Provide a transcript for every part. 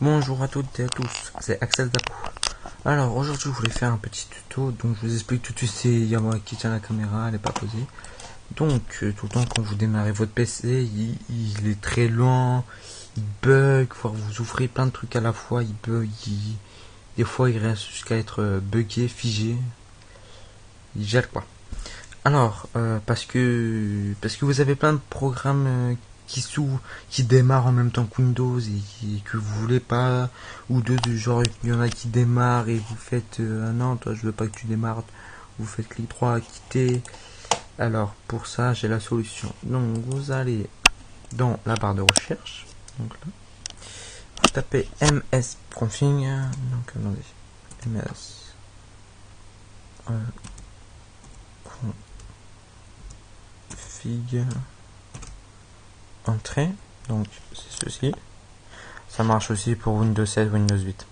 Bonjour à toutes et à tous, c'est Axel Dapo. Alors aujourd'hui je voulais faire un petit tuto, donc je vous explique tout de suite, c'est Yama qui tient la caméra, elle n'est pas posée. Donc tout le temps quand vous démarrez votre PC, il est très lent, il bug, voire vous ouvrez plein de trucs à la fois, il bug, des fois il reste jusqu'à être buggé, figé, il gèle quoi. Alors parce que vous avez plein de programmes qui démarrent en même temps que Windows et que vous voulez pas, ou du genre il y en a qui démarrent et vous faites ah non toi je veux pas que tu démarres, vous faites clic droit quitter. Alors pour ça j'ai la solution, donc vous allez dans la barre de recherche, donc là vous tapez msconfig, donc attendez, ms config entrée, donc c'est ceci. Ça marche aussi pour Windows 7, Windows 8.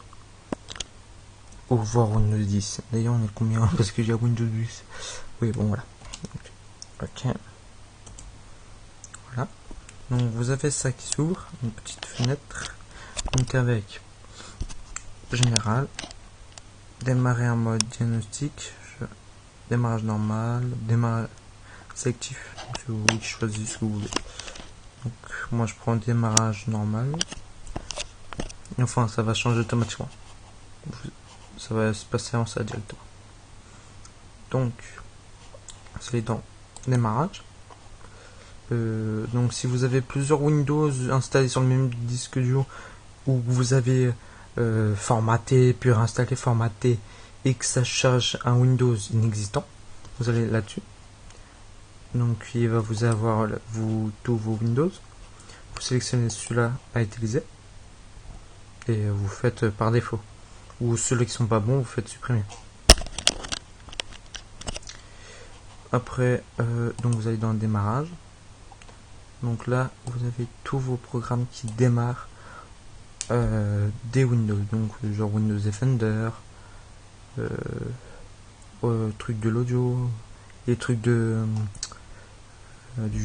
Ou voir Windows 10. D'ailleurs, on est combien? Parce que j'ai Windows 10. Oui, bon, voilà. Ok. Voilà. Donc, vous avez ça qui s'ouvre. Une petite fenêtre. Donc, avec Général. Démarrer en mode diagnostic. Démarrage normal. Démarrage sélectif. Donc, si vous voulez, choisissez ce que vous voulez. Donc, moi, je prends démarrage normal. Enfin, ça va changer automatiquement. Ça va se passer en ça directement. Donc, c'est dans démarrage. Donc, si vous avez plusieurs Windows installés sur le même disque dur, ou vous avez formaté, puis réinstallé, formaté, et que ça charge un Windows inexistant, vous allez là-dessus. Donc, il va vous avoir tous vos Windows. Vous sélectionnez celui-là à utiliser et vous faites par défaut. Ou ceux qui sont pas bons, vous faites supprimer. Après, donc vous allez dans le démarrage. Donc là, vous avez tous vos programmes qui démarrent des Windows. Donc genre Windows Defender, trucs de l'audio, les trucs du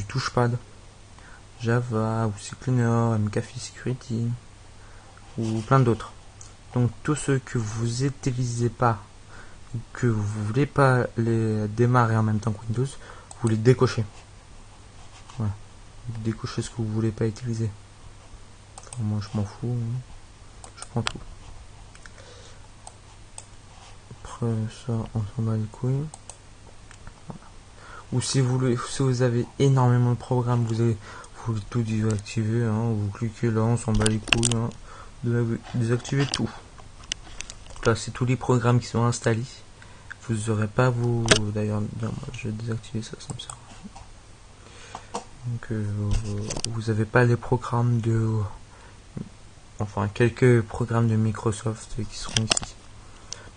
touchpad, Java, ou CCleaner, McAfee Security, ou plein d'autres. Donc tous ceux que vous n'utilisez pas, ou que vous voulez pas les démarrer en même temps que Windows, vous les décochez. Voilà. Vous décochez ce que vous voulez pas utiliser. Enfin, moi je m'en fous, je prends tout. Après ça, on s'en bat les couilles. Voilà. Ou si vous avez énormément de programmes, vous voulez tout désactiver, hein, vous cliquez là, on s'en bat les couilles, hein, vous désactivez tout. Donc là, c'est tous les programmes qui sont installés. Vous aurez pas d'ailleurs, moi je vais désactiver ça, ça me sert. Donc vous avez pas les programmes enfin quelques programmes de Microsoft qui seront ici.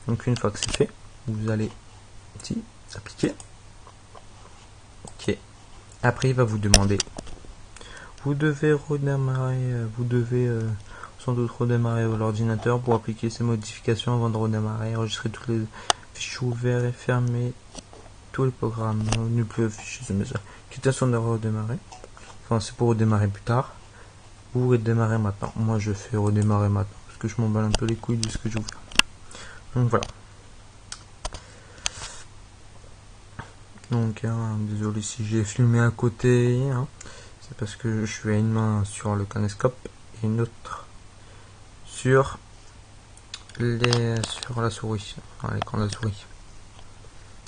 Donc une fois que c'est fait, vous allez ici, appliquer. Ok. Après il va vous demander, vous devez sans doute redémarrer l'ordinateur pour appliquer ces modifications avant de redémarrer, enregistrer tous les fichiers ouverts et fermer tous les programmes, ne plus afficher ce message. Quittation de redémarrer. Enfin c'est pour redémarrer plus tard. Ou redémarrer maintenant. Moi je fais redémarrer maintenant parce que je m'emballe un peu les couilles de ce que je veux faire. Donc voilà. Donc désolé si j'ai filmé à côté, hein. C'est parce que je suis à une main sur le caméscope et une autre sur la souris, enfin, l'écran de la souris.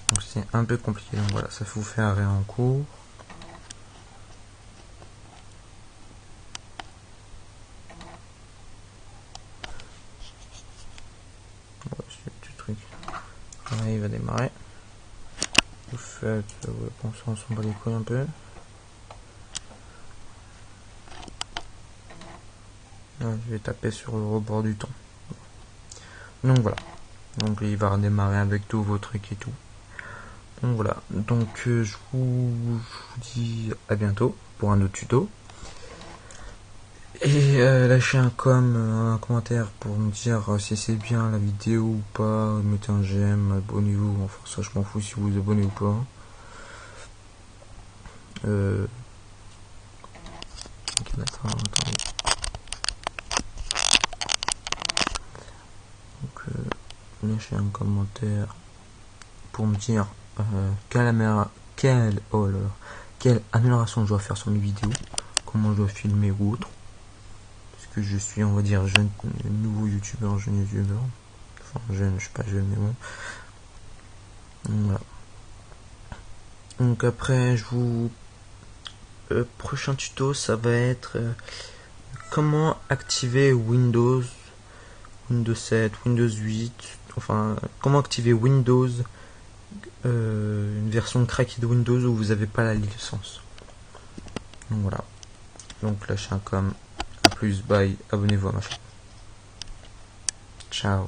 Donc c'est un peu compliqué. Donc voilà, ça vous fait arrêt en cours. Voilà, il va démarrer. Vous faites, bon ça on s'en bat les couilles un peu. Là, je vais taper sur le rebord du temps. Donc voilà. Donc il va redémarrer avec tous vos trucs et tout. Donc voilà. Donc je vous dis à bientôt pour un autre tuto. Et lâchez un commentaire pour me dire si c'est bien la vidéo ou pas. Mettez un j'aime, abonnez-vous. Enfin ça je m'en fous si vous vous abonnez ou pas. Ok, d'accord, attendez. lâcher un commentaire pour me dire quelle amélioration je dois faire sur mes vidéos, comment je dois filmer ou autre. Parce que je suis, on va dire, nouveau youtubeur, jeune youtubeur. Enfin, jeune, je suis pas jeune, mais bon. Voilà. Donc après, prochain tuto, ça va être comment activer Windows 7, Windows 8, enfin, comment activer Windows, une version craquée de Windows où vous n'avez pas la licence. Donc voilà. Donc lâchez un com. A plus, bye, abonnez-vous à ma chaîne. Ciao.